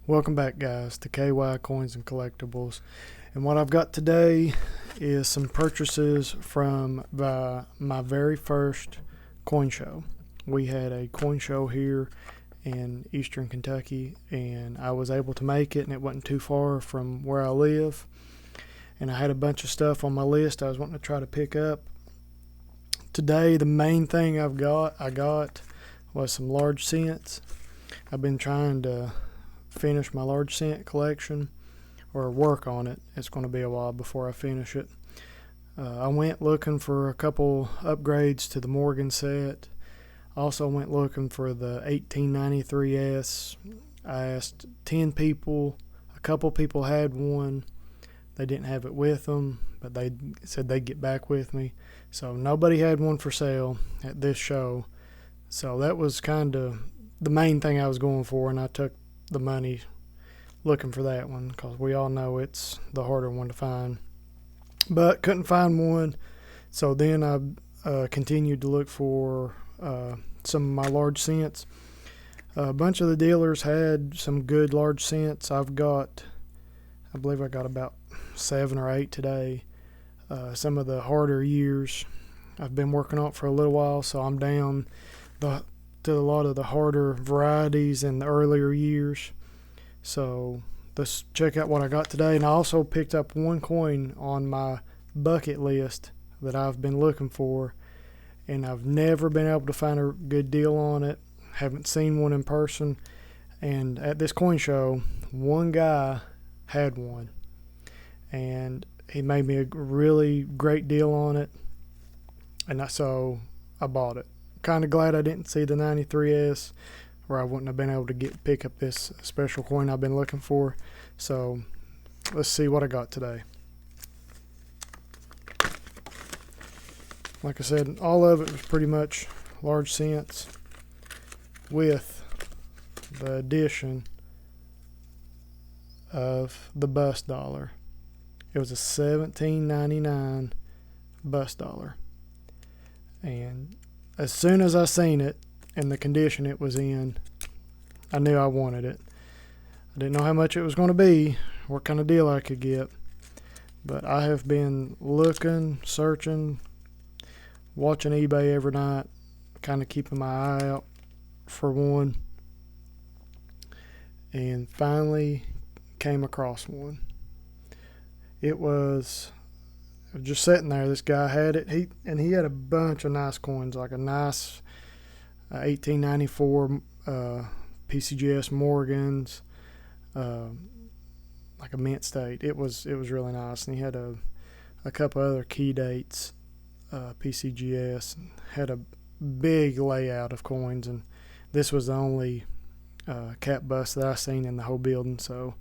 Welcome back, guys, to KY Coins and Collectibles. And what I've got today is some purchases from my very first coin show. We had a coin show here in Eastern Kentucky, and I was able to make it, and it wasn't too far from where I live. And I had a bunch of stuff on my list I was wanting to try to pick up. Today, the main thing I got was some large cents. I've been trying to finish my large cent collection, or work on it. It's going to be a while before I finish it. I went looking for a couple upgrades to the Morgan set. Also went looking for the 1893S. I asked 10 people. A couple people had one. They didn't have it with them, but they said they'd get back with me. So nobody had one for sale at this show. So that was kind of the main thing I was going for, and I took the money looking for that one because we all know it's the harder one to find. But couldn't find one, so then I continued to look for some of my large cents. A bunch of the dealers had some good large cents. I believe I got about 7 or 8 today. Some of the harder years I've been working on for a little while, so I'm down to a lot of the harder varieties in the earlier years. So let's check out what I got today. And I also picked up one coin on my bucket list that I've been looking for, and I've never been able to find a good deal on it. Haven't seen one in person. And at this coin show, one guy had one, and he made me a really great deal on it, and so I bought it. Kind of glad I didn't see the 93S, or I wouldn't have been able to pick up this special coin I've been looking for. So let's see what I got today. Like I said, all of it was pretty much large cents with the addition of the bust dollar. It was a $17.99 bust dollar, and as soon as I seen it and the condition it was in, I knew I wanted it. I didn't know how much it was going to be, what kind of deal I could get, but I have been looking, searching, watching eBay every night, kind of keeping my eye out for one, and finally came across one. It was just sitting there. This guy had it. He had a bunch of nice coins, like a nice 1894 PCGS Morgans, like a mint state. It was really nice, and he had a couple other key dates, PCGS, and had a big layout of coins. And this was the only cap bust that I seen in the whole building. So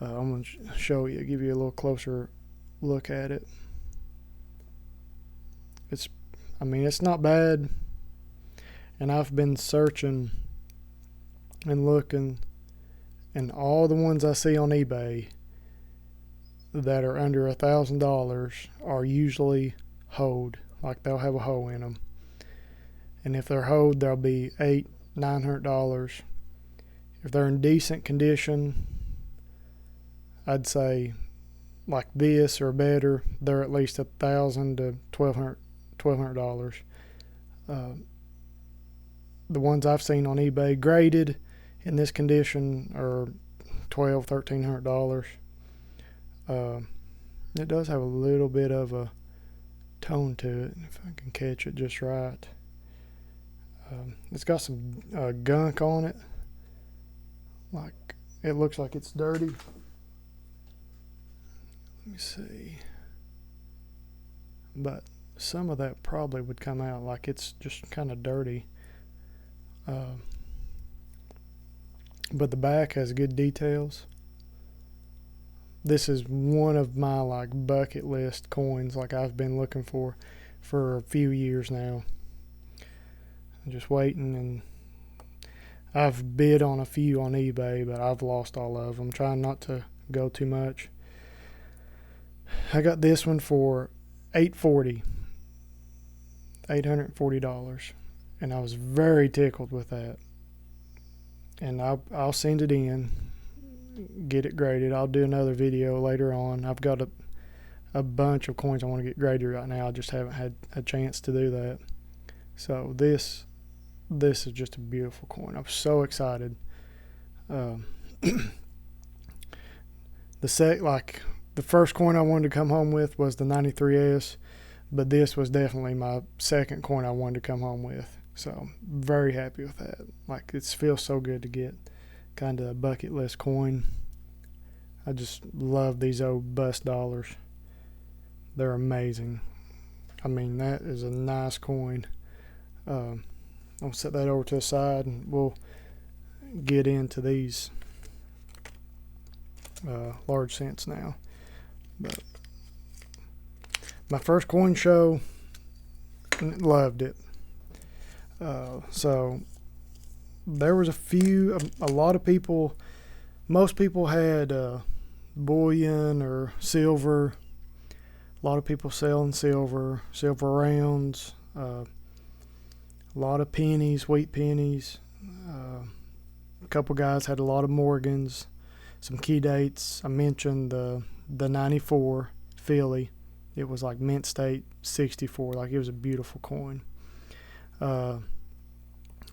I'm gonna show you, give you a little closer look at it. It's not bad, and I've been searching and looking, and all the ones I see on eBay that are under $1,000 are usually hoed, like they'll have a hole in them, and if they're hoed, they'll be $800-900. If they're in decent condition, I'd say like this or better, they're at least $1,000 to $1,200. The ones I've seen on eBay graded in this condition are $1,200-1,300. It does have a little bit of a tone to it, if I can catch it just right. It's got some gunk on it, like it looks like it's dirty. Let me see. But some of that probably would come out, like it's just kind of dirty. But the back has good details. This is one of my like bucket list coins, like I've been looking for a few years now. I'm just waiting, and I've bid on a few on eBay, but I've lost all of them. Trying not to go too much. I got this one for $840, and I was very tickled with that. And I'll send it in. get it graded. I'll do another video later on. I've got a bunch of coins I want to get graded right now. I just haven't had a chance to do that. So this is just a beautiful coin. I'm so excited. The first coin I wanted to come home with was the 93S, but this was definitely my second coin I wanted to come home with. So very happy with that. Like, it feels so good to get kind of a bucket list coin. I just love these old bust dollars. They're amazing. I mean, that is a nice coin. I'll set that over to the side and we'll get into these large cents now. But my first coin show, loved it. So there was a lot of people, most people had bullion or silver. A lot of people selling silver rounds, a lot of pennies, wheat pennies. A couple guys had a lot of Morgans, some key dates. I mentioned the 94 Philly. It was like mint state 64. Like, it was a beautiful coin.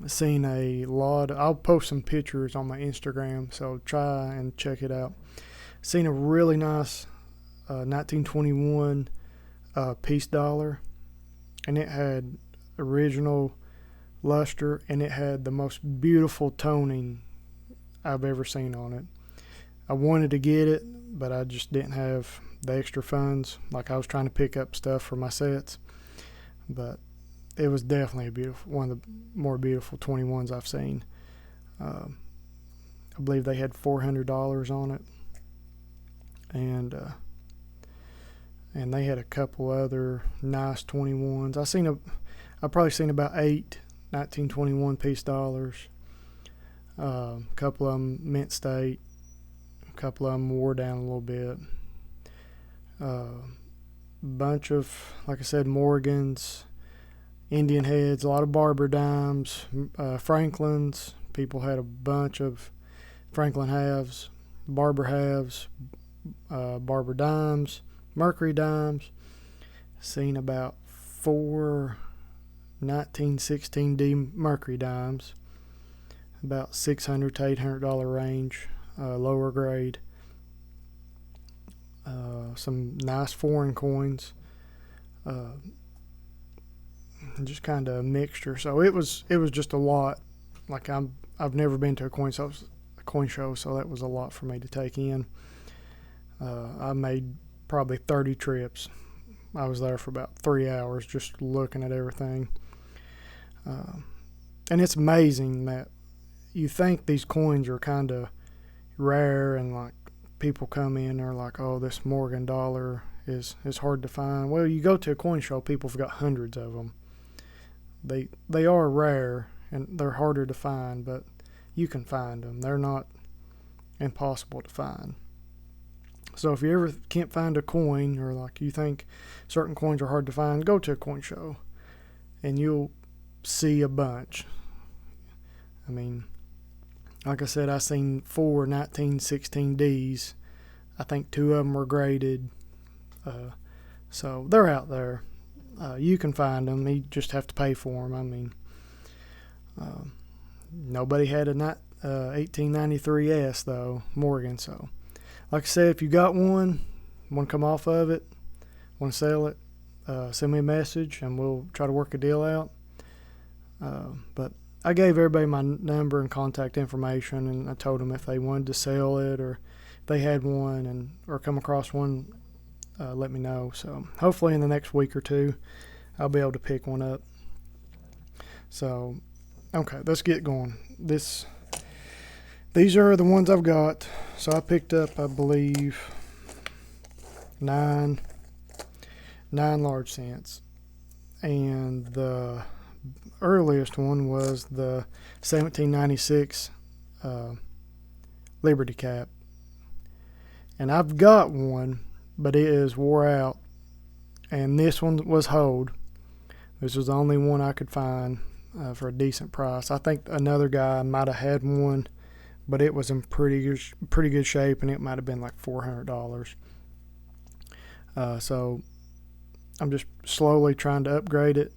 Seen a lot. I'll post some pictures on my Instagram, so try and check it out. Seen a really nice 1921 piece dollar, and it had original luster, and it had the most beautiful toning I've ever seen on it. I wanted to get it, but I just didn't have the extra funds. Like, I was trying to pick up stuff for my sets, but it was definitely one of the more beautiful 21s I've seen. I believe they had $400 on it, and they had a couple other nice 21s. I've probably seen about 8 1921 piece dollars. A couple of them mint state. A couple of them wore down a little bit. Bunch of, like I said, Morgans, Indian heads, a lot of Barber dimes, Franklins. People had a bunch of Franklin halves, Barber halves, Barber dimes, Mercury dimes. Seen about 4 1916D Mercury dimes, about $600 to $800 range, lower grade. Some nice foreign coins. Just kind of a mixture. So it was just a lot. Like, I've never been to a coin show, so that was a lot for me to take in. I made probably 30 trips. I was there for about 3 hours just looking at everything. And it's amazing that you think these coins are kind of rare, and like, people come in and are like, oh, this Morgan dollar is hard to find. Well, you go to a coin show, people have got hundreds of them. They are rare and they're harder to find, but you can find them. They're not impossible to find. So if you ever can't find a coin, or like you think certain coins are hard to find, go to a coin show and you'll see a bunch. I mean, like I said, I seen 4 1916Ds. I think 2 of them were graded. So they're out there. You can find them. You just have to pay for them. I mean, nobody had a 1893S though, Morgan. So, like I said, if you got one, want to come off of it, want to sell it, send me a message and we'll try to work a deal out. But I gave everybody my number and contact information, and I told them if they wanted to sell it or if they had one or come across one, let me know. So hopefully in the next week or two, I'll be able to pick one up. So, okay, let's get going. These are the ones I've got. So I picked up, I believe, 9 large cents, and the earliest one was the 1796 Liberty Cap, and I've got one, but it is wore out, and this one was hold. This was the only one I could find for a decent price. I think another guy might have had one, but it was in pretty good shape, and it might have been like $400. So I'm just slowly trying to upgrade it.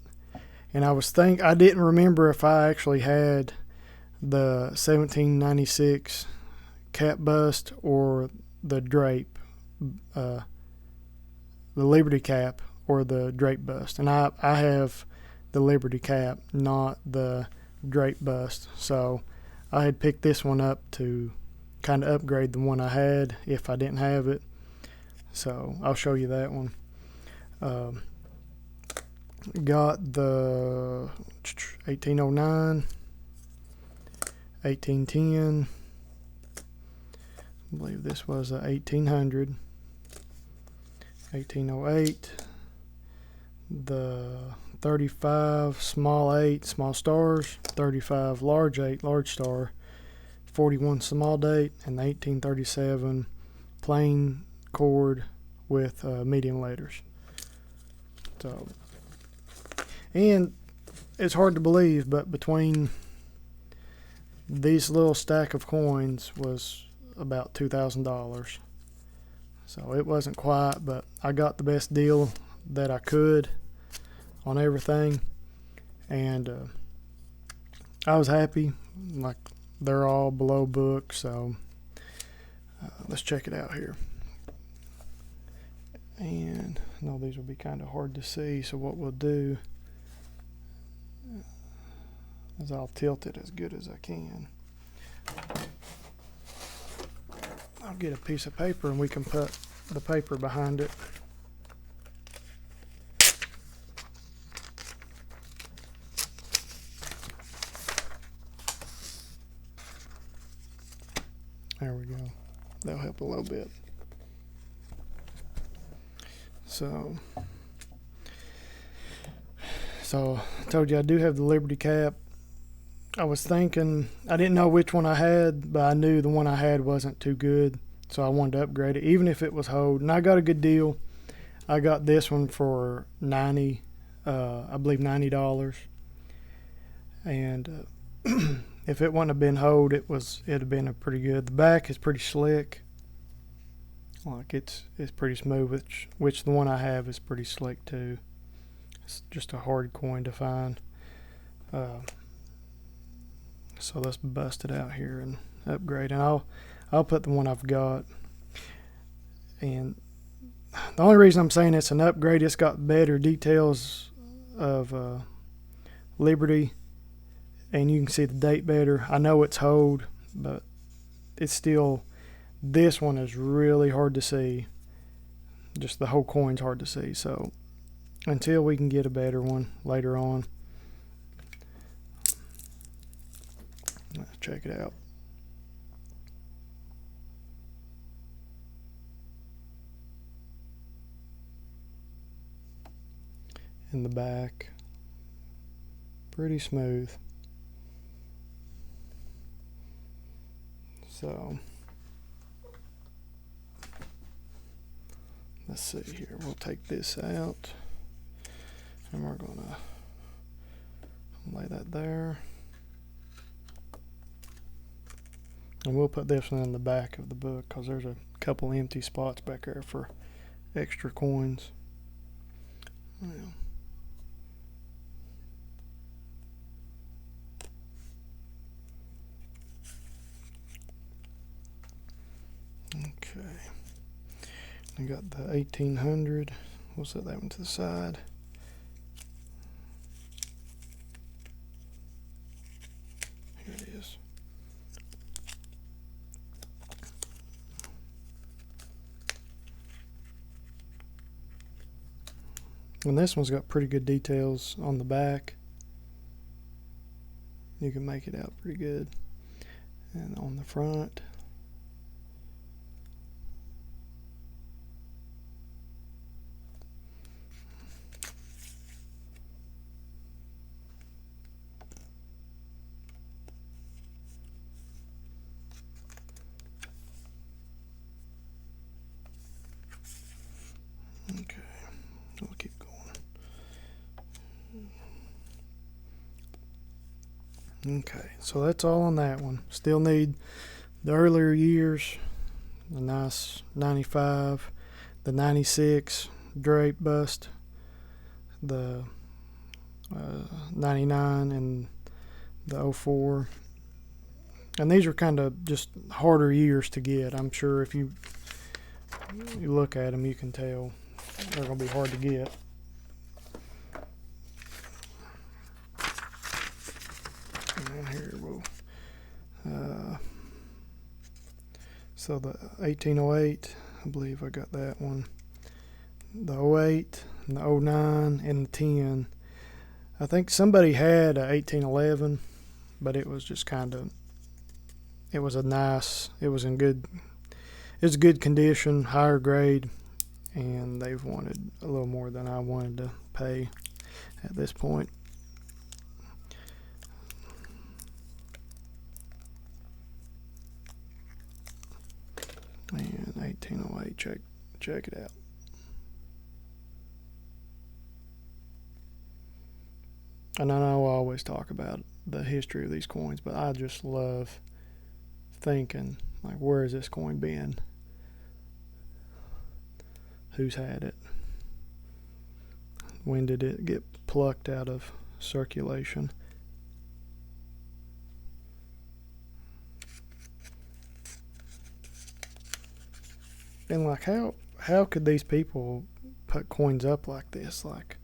And I didn't remember if I actually had the 1796 cap bust or the drape, the Liberty cap or the drape bust. And I have the Liberty cap, not the drape bust. So I had picked this one up to kind of upgrade the one I had if I didn't have it. So I'll show you that one. Got the 1809, 1810. I believe this was a 1800, 1808. The 35 small 8 small stars, 35 large 8 large star, 41 small date, and the 1837 plain cord with medium letters. So, and it's hard to believe, but between these little stack of coins was about $2,000. So it wasn't quite, but I got the best deal that I could on everything, and I was happy. Like, they're all below book, so let's check it out here. And I know these will be kind of hard to see, so what we'll do is I'll tilt it as good as I can. I'll get a piece of paper and we can put the paper behind it. There we go. That'll help a little bit. So I told you I do have the Liberty cap. I was thinking, I didn't know which one I had, but I knew the one I had wasn't too good, so I wanted to upgrade it, even if it was hold. And I got a good deal. I got this one for I believe $90. And if it wouldn't have been hold, it'd have been a pretty good. The back is pretty slick. Like, it's pretty smooth, which the one I have is pretty slick too. It's just a hard coin to find. So let's bust it out here and upgrade. And I'll put the one I've got. And the only reason I'm saying it's an upgrade, it's got better details of Liberty, and you can see the date better. I know it's hold, but it's still, this one is really hard to see. Just the whole coin's hard to see. So until we can get a better one later on, let's check it out. In the back, pretty smooth. So let's see here. We'll take this out, and we're gonna lay that there. And we'll put this one in the back of the book because there's a couple empty spots back there for extra coins. Yeah. Okay. I got the 1800. We'll set that one to the side. Here it is. And this one's got pretty good details on the back. You can make it out pretty good. And on the front, okay, we'll keep going. Okay, so that's all on that one. Still need the earlier years, the nice 95, the 96 drape bust, the 99 and the 04. And these are kind of just harder years to get. I'm sure if you look at them, you can tell they're going to be hard to get. And here we'll, so the 1808, I believe I got that one. The 08 and the 09 and the 10. I think somebody had a 1811, but it was just kind of, it was in good condition, higher grade, and they've wanted a little more than I wanted to pay at this point. And 1808, check it out. And I know I always talk about the history of these coins, but I just love thinking, like, where has this coin been? Who's had it? When did it get plucked out of circulation? And like, how could these people put coins up like this? Like,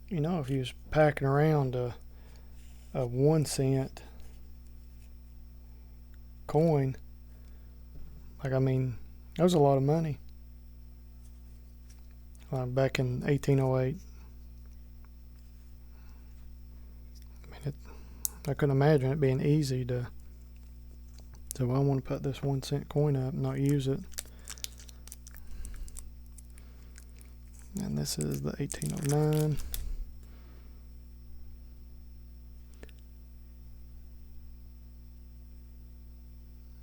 you know, if you was packing around a 1 cent coin, like, I mean, that was a lot of money. Back in 1808. I mean, I couldn't imagine it being easy to. So I want to put this 1 cent coin up and not use it. And this is the 1809.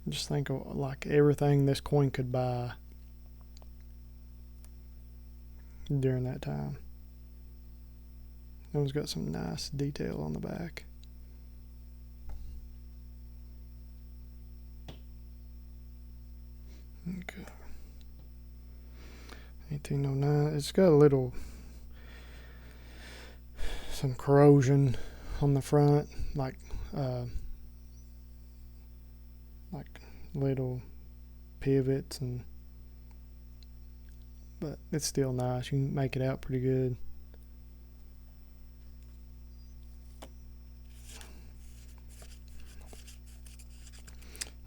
Just think of like everything this coin could buy during that time. It's got some nice detail on the back. Okay. 1809. It's got some corrosion on the front, like little pivots, but it's still nice. You can make it out pretty good.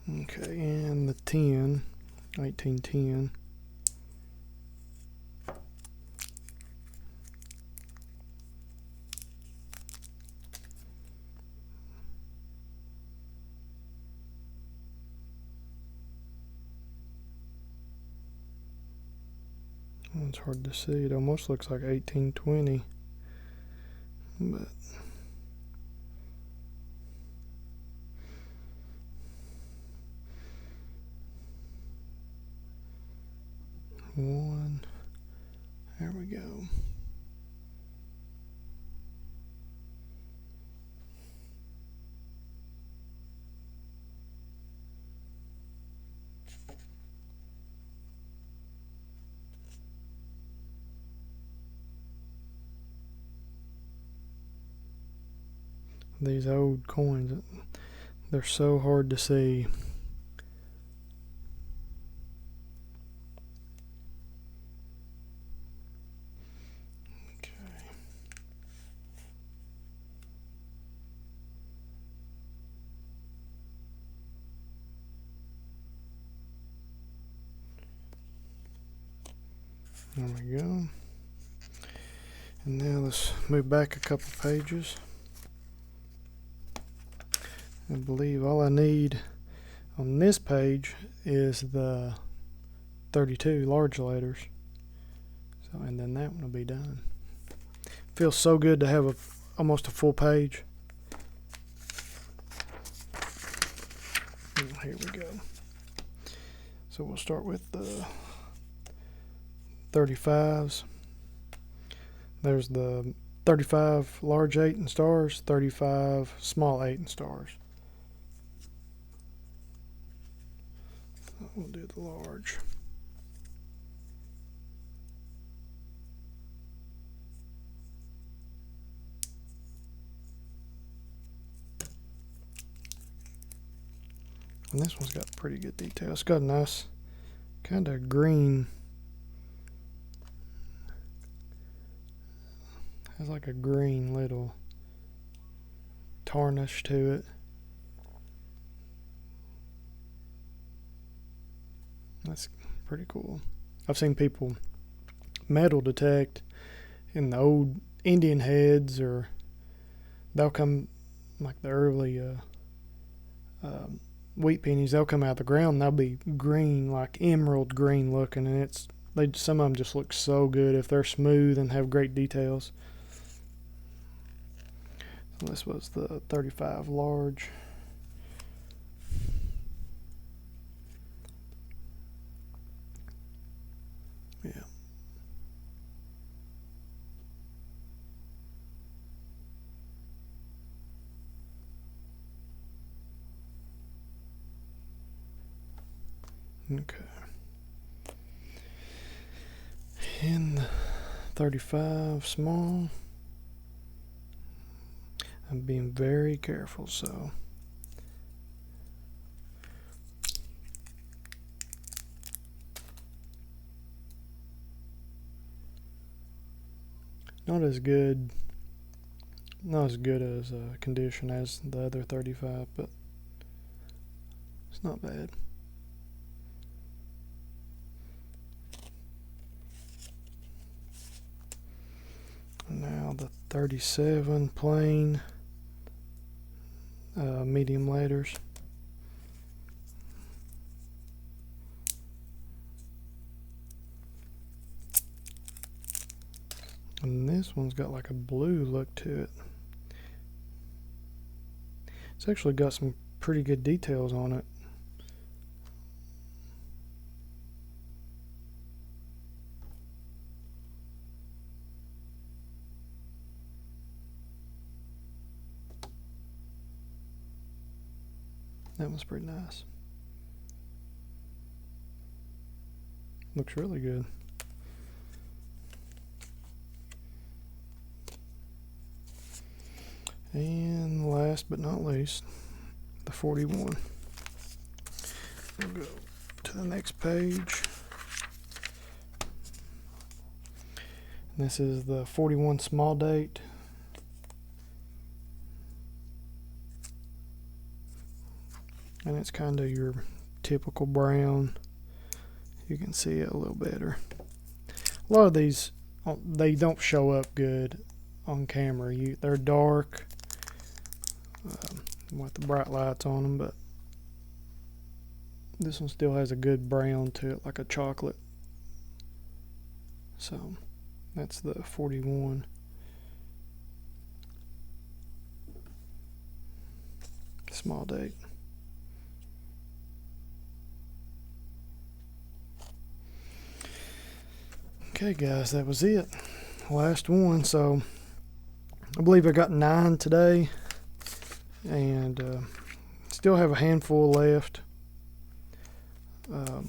Okay, and the 10, 1810. It's hard to see. It almost looks like 1820, but one. There we go. These old coins, they're so hard to see. Okay. There we go. And now let's move back a couple pages. I believe all I need on this page is the 32 large letters. So, and then that one will be done. Feels so good to have almost a full page. And here we go. So we'll start with the 35s. There's the 35 large 8 and stars, 35 small 8 and stars. We'll do the large. And this one's got pretty good detail. It's got a nice kind of green. Has like a green little tarnish to it. That's pretty cool. I've seen people metal detect in the old Indian heads, or they'll come like the early wheat pennies. They'll come out of the ground and they'll be green, like emerald green looking, and some of them just look so good if they're smooth and have great details. So this was the 35 large. Yeah. Okay. And the 35 small. I'm being very careful, so not as good as condition as the other 35, but it's not bad. Now the 37 plain medium letters. And this one's got like a blue look to it. It's actually got some pretty good details on it. That was pretty nice. Looks really good. And last but not least, the 41. We'll go to the next page. And this is the 41 small date. And it's kind of your typical brown. You can see it a little better. A lot of these, they don't show up good on camera. They're dark with the bright lights on them, but this one still has a good brown to it, like a chocolate. So that's the 41. Small date. Okay guys, that was it. Last one. So I believe I got 9 today, and still have a handful left. I'm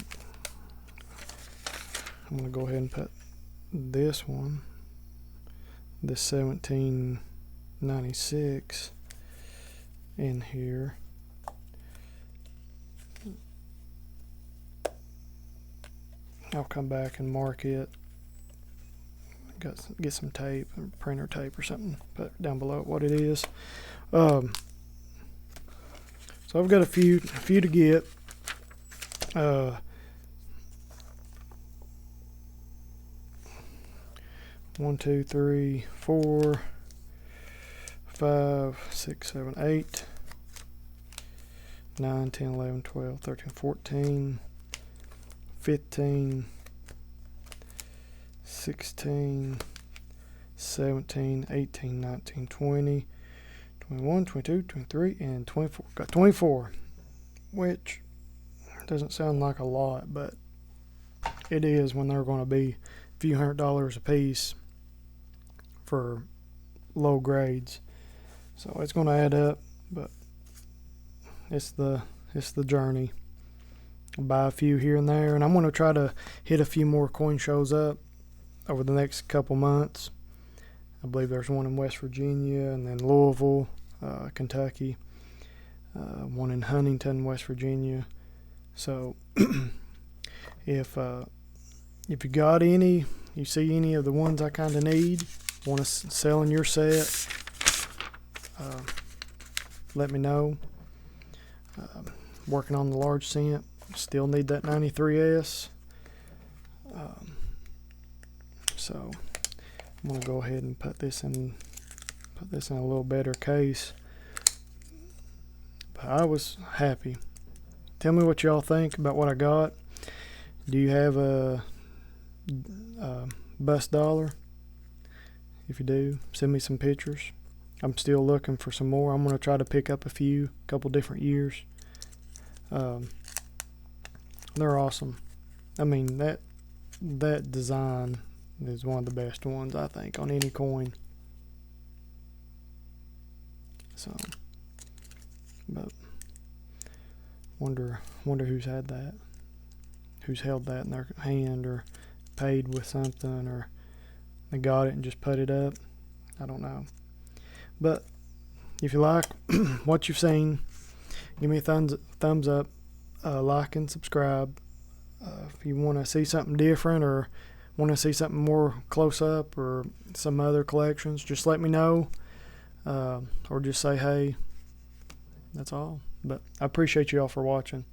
going to go ahead and put this one, this 1796, in here. I'll come back and mark it. Get some tape, printer tape or something, put down below what it is. So I've got a few to get. 1, 2, 3, 4, 5, 6, 7, 8, 9, 10, 11, 12, 13, 14, 15, 16, 17, 18, 19, 20, 21, 22, 23, and 24. Got 24, which doesn't sound like a lot, but it is when they're going to be a few $100s a piece for low grades. So it's going to add up, but it's the journey. buy a few here and there, and I'm going to try to hit a few more coin shows up over the next couple months. I believe there's one in West Virginia, and then Louisville, Kentucky, one in Huntington, West Virginia. So if you got any, you see any of the ones I kind of need, want to sell in your set, let me know. Working on the large cent, still need that 93S. So I'm gonna go ahead and put this in a little better case. But I was happy. Tell me what y'all think about what I got. Do you have a bust dollar? If you do, send me some pictures. I'm still looking for some more. I'm gonna try to pick up a couple different years. They're awesome. I mean, that design is one of the best ones, I think, on any coin. So, but wonder who's had that, who's held that in their hand, or paid with something, or they got it and just put it up. I don't know. But if you like what you've seen, give me a thumbs up, like and subscribe. If you want to see something different, or want to see something more close up, or some other collections, just let me know, or just say hey. That's all. But I appreciate you all for watching.